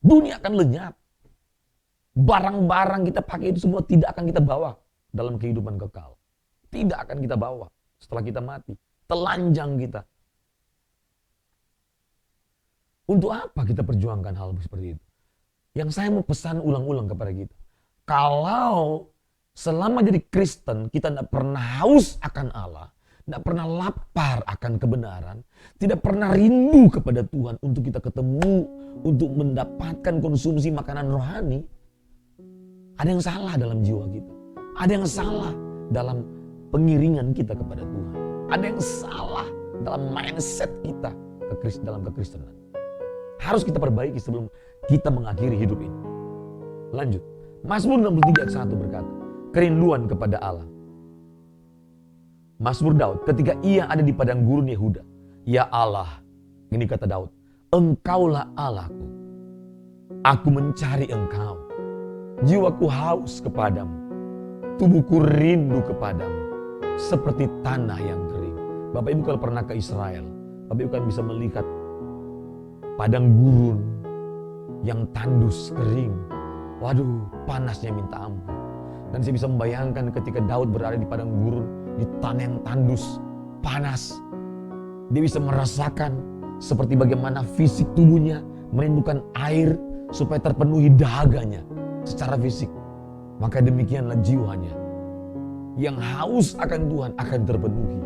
Dunia akan lenyap. Barang-barang kita pakai itu semua tidak akan kita bawa dalam kehidupan kekal. Tidak akan kita bawa setelah kita mati. Telanjang kita. Untuk apa kita perjuangkan hal seperti itu? Yang saya mau pesan ulang-ulang kepada kita. Kalau selama jadi Kristen kita tidak pernah haus akan Allah, tidak pernah lapar akan kebenaran, tidak pernah rindu kepada Tuhan untuk kita ketemu, untuk mendapatkan konsumsi makanan rohani, ada yang salah dalam jiwa kita. Ada yang salah dalam pengiringan kita kepada Tuhan. Ada yang salah dalam mindset kita dalam kekristenan. Harus kita perbaiki sebelum kita mengakhiri hidup ini. Lanjut. Mazmur 63 ayat 1 berkata, kerinduan kepada Allah. Mazmur Daud ketika ia ada di padang gurun Yehuda. Ya Allah, ini kata Daud, Engkaulah Allahku. Aku mencari Engkau. Jiwaku haus kepadamu. Tubuhku rindu kepadamu. Seperti tanah yang kering. Bapak Ibu kalau pernah ke Israel, Bapak Ibu kan bisa melihat padang gurun yang tandus kering. Waduh, panasnya minta ampun. Dan saya bisa membayangkan ketika Daud berada di padang gurun, di tanah yang tandus, panas. Dia bisa merasakan seperti bagaimana fisik tubuhnya merindukan air supaya terpenuhi dahaganya secara fisik. Maka demikianlah jiwanya. Yang haus akan Tuhan akan terpenuhi.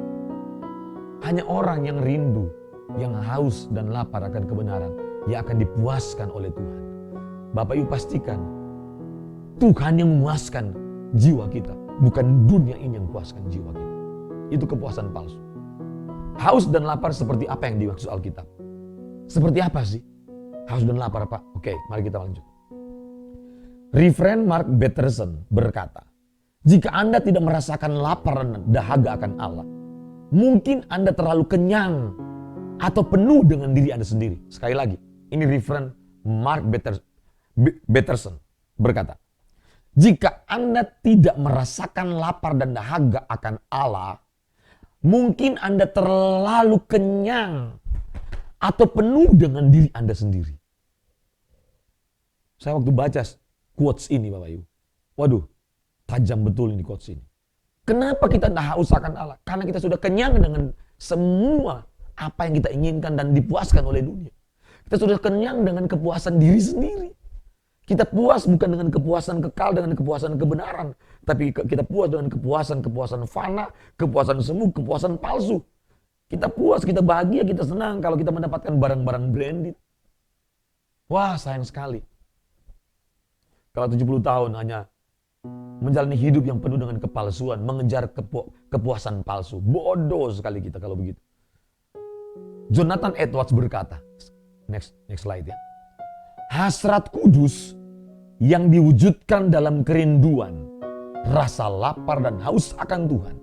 Hanya orang yang rindu, yang haus dan lapar akan kebenaran, yang akan dipuaskan oleh Tuhan. Bapak Ibu pastikan, Tuhan yang memuaskan jiwa kita, bukan dunia ini yang memuaskan jiwa kita. Itu kepuasan palsu. Haus dan lapar seperti apa yang dimaksud Alkitab? Seperti apa sih? Haus dan lapar apa? Oke, mari kita lanjut. Reverend Mark Batterson berkata, jika Anda tidak merasakan lapar dan dahaga akan Allah, mungkin Anda terlalu kenyang atau penuh dengan diri Anda sendiri. Sekali lagi, ini Reverend Mark Batterson berkata, jika Anda tidak merasakan lapar dan dahaga akan Allah, mungkin Anda terlalu kenyang atau penuh dengan diri Anda sendiri. Saya waktu baca quotes ini Bapak Ibu, waduh, tajam betul ini quotes ini. Kenapa kita tidak haus akan Allah? Karena kita sudah kenyang dengan semua apa yang kita inginkan dan dipuaskan oleh dunia. Kita sudah kenyang dengan kepuasan diri sendiri. Kita puas bukan dengan kepuasan kekal, dengan kepuasan kebenaran. Tapi kita puas dengan kepuasan fana, kepuasan semu, kepuasan palsu. Kita puas, kita bahagia, kita senang kalau kita mendapatkan barang-barang branded. Wah, sayang sekali. Kalau 70 tahun hanya menjalani hidup yang penuh dengan kepalsuan, mengejar kepuasan palsu. Bodoh sekali kita kalau begitu. Jonathan Edwards berkata, next slide ya. Hasrat kudus yang diwujudkan dalam kerinduan, rasa lapar dan haus akan Tuhan,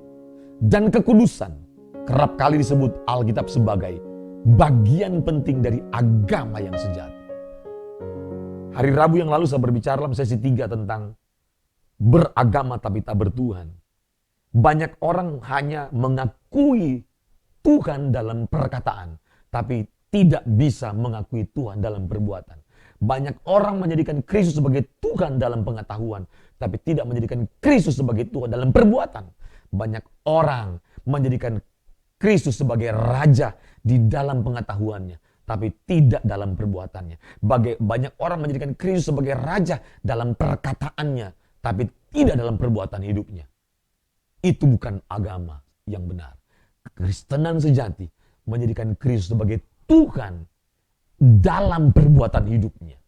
dan kekudusan kerap kali disebut Alkitab sebagai bagian penting dari agama yang sejati. Hari Rabu yang lalu saya berbicara dalam sesi 3 tentang beragama tapi tak bertuhan. Banyak orang hanya mengakui Tuhan dalam perkataan, tapi tidak bisa mengakui Tuhan dalam perbuatan. Banyak orang menjadikan Kristus sebagai Tuhan dalam pengetahuan, tapi tidak menjadikan Kristus sebagai Tuhan dalam perbuatan. Banyak orang menjadikan Kristus sebagai Raja di dalam pengetahuannya, tapi tidak dalam perbuatannya. Banyak orang menjadikan Kristus sebagai Raja dalam perkataannya, tapi tidak dalam perbuatan hidupnya. Itu bukan agama yang benar. Kekristenan sejati menjadikan Kristus sebagai Tuhan dalam perbuatan hidupnya.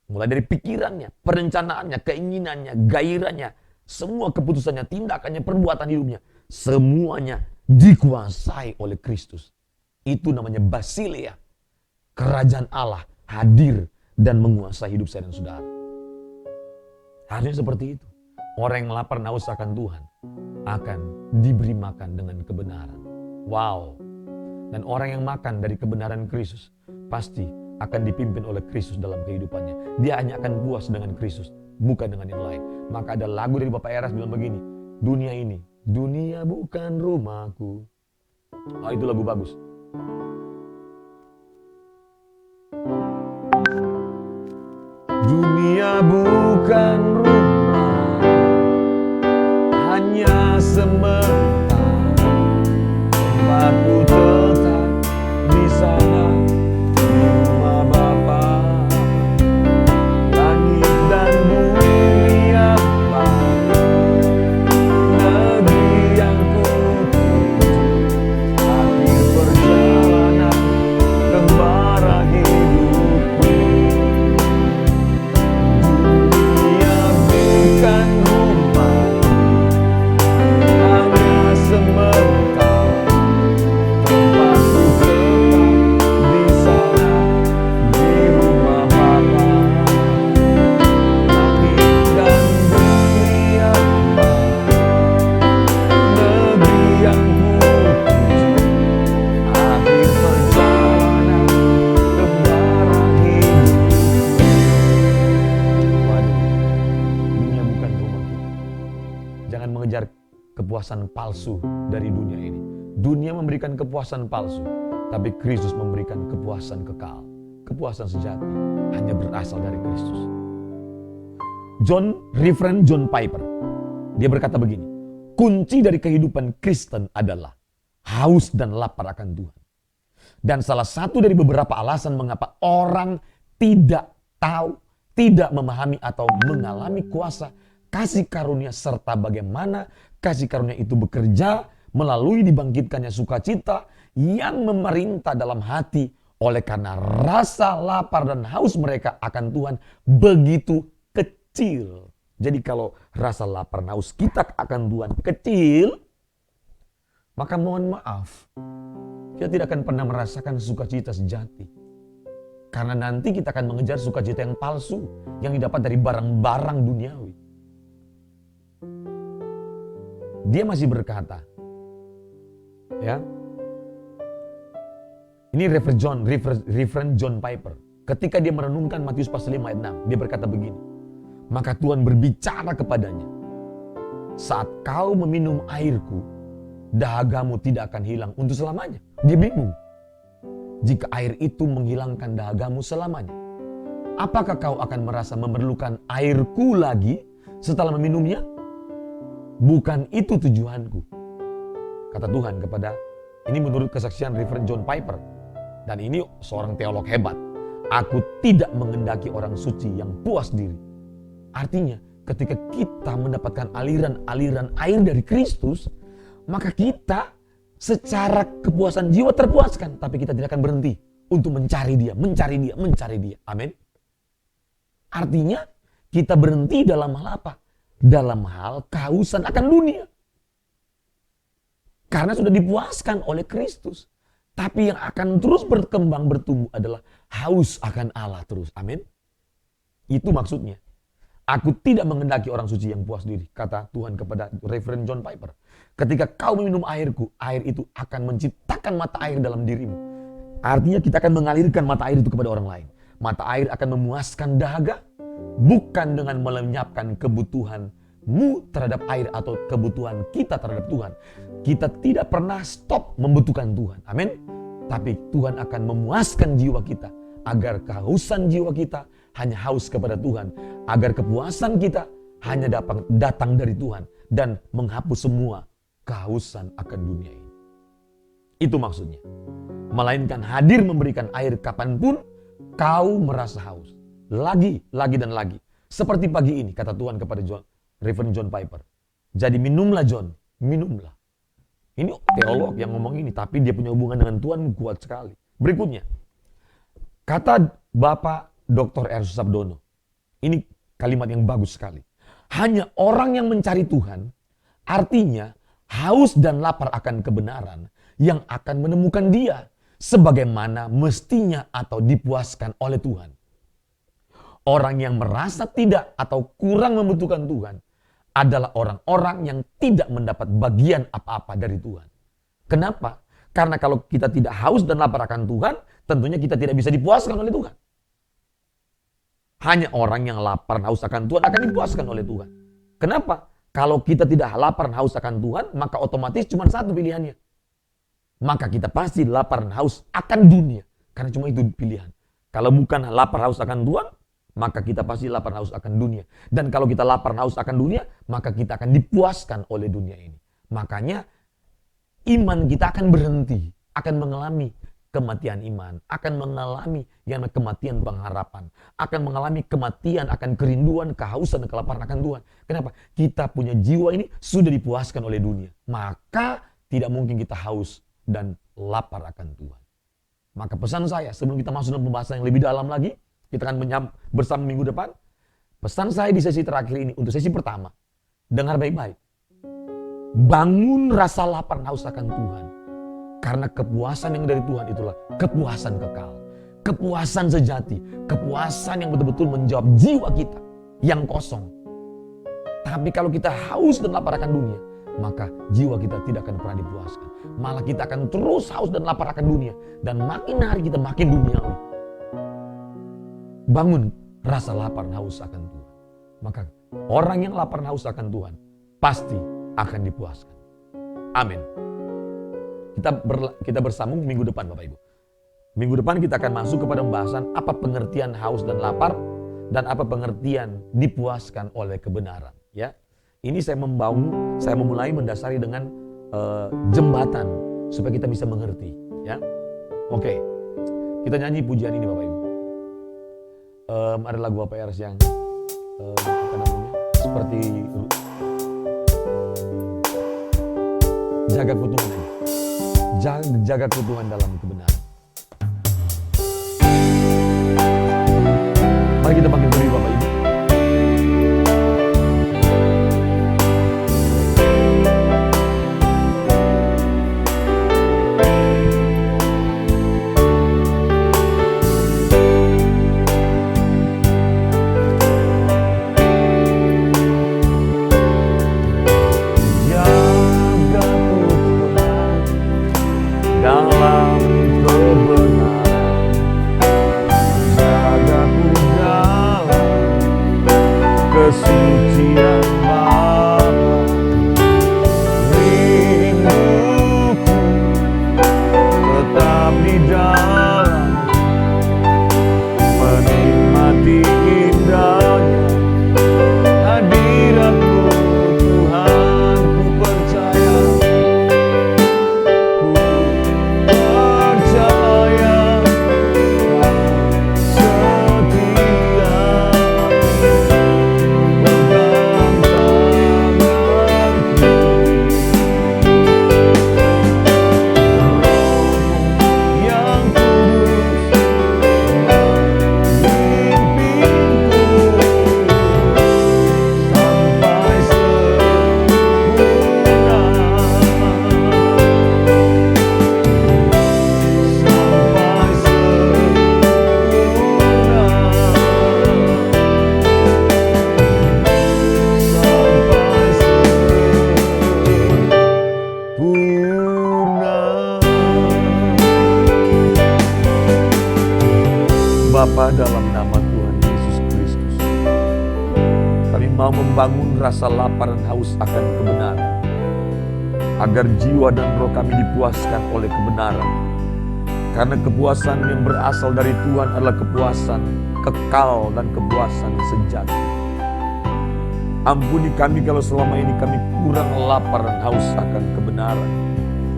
Mulai dari pikirannya, perencanaannya, keinginannya, gairahnya, semua keputusannya, tindakannya, perbuatan hidupnya, semuanya dikuasai oleh Kristus. Itu namanya Basileia. Kerajaan Allah hadir dan menguasai hidup saya dan saudara. Harusnya seperti itu. Orang yang lapar dan haus akan Tuhan akan diberi makan dengan kebenaran. Wow. Dan orang yang makan dari kebenaran Kristus pasti akan dipimpin oleh Kristus dalam kehidupannya. Dia hanya akan puas dengan Kristus, bukan dengan yang lain. Maka ada lagu dari Bapak Eras bilang begini, dunia bukan rumahku. Oh, itu lagu bagus. Dunia bukan rumah, hanya sementara. Tempatku tetap di sana, di rumah Bapa. Langit dan bumi apa, negeri yang ku tuju. Akhir perjalanan kembara hidupku. Dunia bukan rumah, hanya sementara. Tempatku tetap di sana, di rumah Bapa. Langit dan bumi apa, negeri yang ku tuju. Akhir perjalanan kembara hidupku. Waduh, dunia bukan rumah kita. Jangan mengejar kepuasan palsu dari dunia ini. Dunia memberikan kepuasan palsu, tapi Kristus memberikan kepuasan kekal. Kepuasan sejati hanya berasal dari Kristus. Reverend John Piper, dia berkata begini, kunci dari kehidupan Kristen adalah haus dan lapar akan Tuhan. Dan salah satu dari beberapa alasan mengapa orang tidak tahu, tidak memahami atau mengalami kuasa kasih karunia serta bagaimana kasih karunia itu bekerja melalui dibangkitkannya sukacita yang memerintah dalam hati oleh karena rasa lapar dan haus mereka akan Tuhan begitu kecil. Jadi kalau rasa lapar dan haus kita akan Tuhan kecil, maka mohon maaf, kita tidak akan pernah merasakan sukacita sejati. Karena nanti kita akan mengejar sukacita yang palsu yang didapat dari barang-barang duniawi. Dia masih berkata, ya, ini Reverend John Piper. Ketika dia merenungkan Matius pasal 5 ayat 6, dia berkata begini, maka Tuhan berbicara kepadanya, saat kau meminum airku, dahagamu tidak akan hilang untuk selamanya. Dia bingung, jika air itu menghilangkan dahagamu selamanya, apakah kau akan merasa memerlukan airku lagi setelah meminumnya? Bukan itu tujuanku, kata Tuhan kepada, ini menurut kesaksian Reverend John Piper. Dan ini seorang teolog hebat. Aku tidak mengendaki orang suci yang puas diri. Artinya ketika kita mendapatkan aliran-aliran air dari Kristus, maka kita secara kepuasan jiwa terpuaskan, tapi kita tidak akan berhenti untuk mencari dia, mencari dia, mencari dia. Amin. Artinya kita berhenti dalam hal apa? Dalam hal kehausan akan dunia. Karena sudah dipuaskan oleh Kristus. Tapi yang akan terus berkembang, bertumbuh adalah haus akan Allah terus. Amin. Itu maksudnya. Aku tidak menghendaki orang suci yang puas diri, kata Tuhan kepada Reverend John Piper. Ketika kau minum airku, air itu akan menciptakan mata air dalam dirimu. Artinya kita akan mengalirkan mata air itu kepada orang lain. Mata air akan memuaskan dahaga, bukan dengan melenyapkan kebutuhanmu terhadap air atau kebutuhan kita terhadap Tuhan. Kita tidak pernah stop membutuhkan Tuhan. Amin. Tapi Tuhan akan memuaskan jiwa kita agar kehausan jiwa kita hanya haus kepada Tuhan, agar kepuasan kita hanya datang dari Tuhan dan menghapus semua kehausan akan dunia ini. Itu maksudnya. Melainkan hadir memberikan air kapanpun kau merasa haus. Lagi dan lagi. Seperti pagi ini kata Tuhan kepada Reverend John Piper. Jadi minumlah John, minumlah. Ini teolog yang ngomong ini, tapi dia punya hubungan dengan Tuhan kuat sekali. Berikutnya, kata Bapak Dr. R. Susabdono, ini kalimat yang bagus sekali. Hanya orang yang mencari Tuhan, artinya haus dan lapar akan kebenaran yang akan menemukan dia sebagaimana mestinya atau dipuaskan oleh Tuhan. Orang yang merasa tidak atau kurang membutuhkan Tuhan adalah orang-orang yang tidak mendapat bagian apa-apa dari Tuhan. Kenapa? Karena kalau kita tidak haus dan lapar akan Tuhan, tentunya kita tidak bisa dipuaskan oleh Tuhan. Hanya orang yang lapar dan haus akan Tuhan akan dipuaskan oleh Tuhan. Kenapa? Kalau kita tidak lapar dan haus akan Tuhan, maka otomatis cuma satu pilihannya. Maka kita pasti lapar dan haus akan dunia. Karena cuma itu pilihan. Kalau bukan lapar haus akan Tuhan, maka kita pasti lapar haus akan dunia. Dan kalau kita lapar haus akan dunia, maka kita akan dipuaskan oleh dunia ini. Makanya iman kita akan berhenti, akan mengalami kematian iman, akan mengalami yang kematian pengharapan, akan mengalami kematian akan kerinduan, kehausan, dan kelaparan akan Tuhan. Kenapa? Kita punya jiwa ini sudah dipuaskan oleh dunia. Maka tidak mungkin kita haus dan lapar akan Tuhan. Maka pesan saya sebelum kita masuk dalam pembahasan yang lebih dalam lagi, kita akan bersama minggu depan. Pesan saya di sesi terakhir ini, untuk sesi pertama, dengar baik-baik. Bangun rasa lapar dan haus akan Tuhan. Karena kepuasan yang dari Tuhan itulah kepuasan kekal. Kepuasan sejati. Kepuasan yang betul-betul menjawab jiwa kita yang kosong. Tapi kalau kita haus dan lapar akan dunia, maka jiwa kita tidak akan pernah dipuaskan. Malah kita akan terus haus dan lapar akan dunia. Dan makin hari kita makin duniawi. Bangun rasa lapar dan haus akan Tuhan. Maka orang yang lapar dan haus akan Tuhan pasti akan dipuaskan. Amin. Kita bersambung minggu depan Bapak Ibu. Minggu depan kita akan masuk kepada pembahasan apa pengertian haus dan lapar dan apa pengertian dipuaskan oleh kebenaran. Ya, ini saya memulai mendasari dengan jembatan supaya kita bisa mengerti. Ya, oke. Kita nyanyi pujian ini Bapak Ibu. Ada lagu apa ya yang apa namanya? Seperti jaga kutuhan ini. Jaga keutuhan dalam kebenaran. Mari kita panggil berdiri Bapak Ibu. Bapa, dalam nama Tuhan Yesus Kristus, kami mau membangun rasa lapar dan haus akan kebenaran, agar jiwa dan roh kami dipuaskan oleh kebenaran. Karena kepuasan yang berasal dari Tuhan adalah kepuasan kekal dan kepuasan sejati. Ampuni kami kalau selama ini kami kurang lapar dan haus akan kebenaran.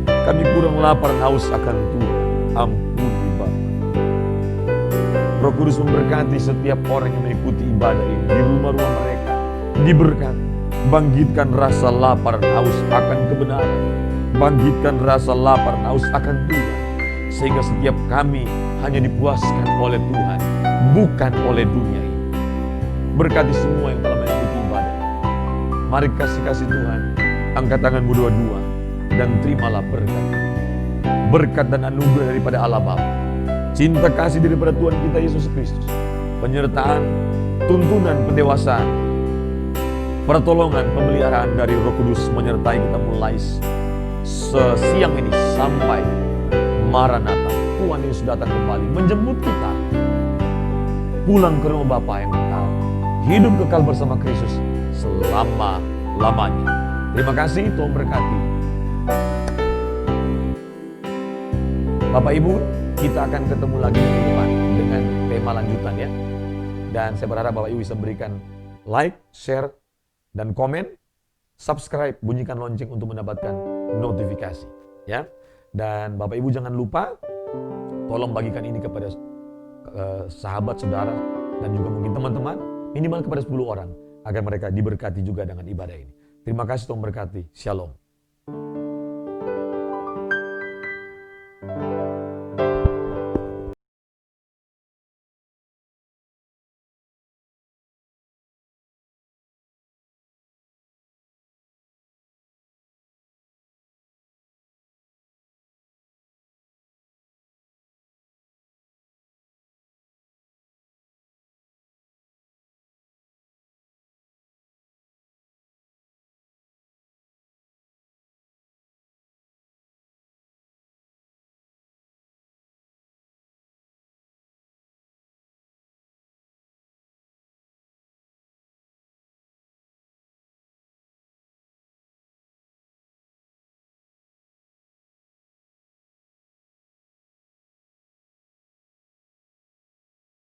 Kami kurang lapar dan haus akan Tuhan. Ampuni Bapa. Roh Kudus memberkati setiap orang yang mengikuti ibadah ini di rumah-rumah mereka. Diberkati. Bangkitkan rasa lapar dan haus akan kebenaran. Bangkitkan rasa lapar dan haus akan Tuhan. Sehingga setiap kami hanya dipuaskan oleh Tuhan, bukan oleh dunia ini. Berkati semua yang telah mengikuti ibadah. Mari kasih Tuhan, angkat tanganmu dua-dua dan terimalah berkat. Berkat dan anugerah daripada Allah Bapa, cinta kasih daripada Tuhan kita Yesus Kristus, penyertaan, tuntunan, pendewasaan, pertolongan, pemeliharaan dari Roh Kudus menyertai kita mulai sesiang ini sampai Maranatha. Tuhan Yesus datang kembali menjemput kita pulang ke rumah Bapa yang kekal, hidup kekal bersama Kristus selama-lamanya. Terima kasih, Tuhan berkati. Bapak Ibu, kita akan ketemu lagi minggu depan dengan tema lanjutan ya. Dan saya berharap Bapak Ibu bisa berikan like, share, dan komen, subscribe, bunyikan lonceng untuk mendapatkan notifikasi ya. Dan Bapak Ibu jangan lupa, tolong bagikan ini kepada sahabat, saudara, dan juga mungkin teman-teman, minimal kepada 10 orang, agar mereka diberkati juga dengan ibadah ini. Terima kasih, Tuhan berkati. Shalom.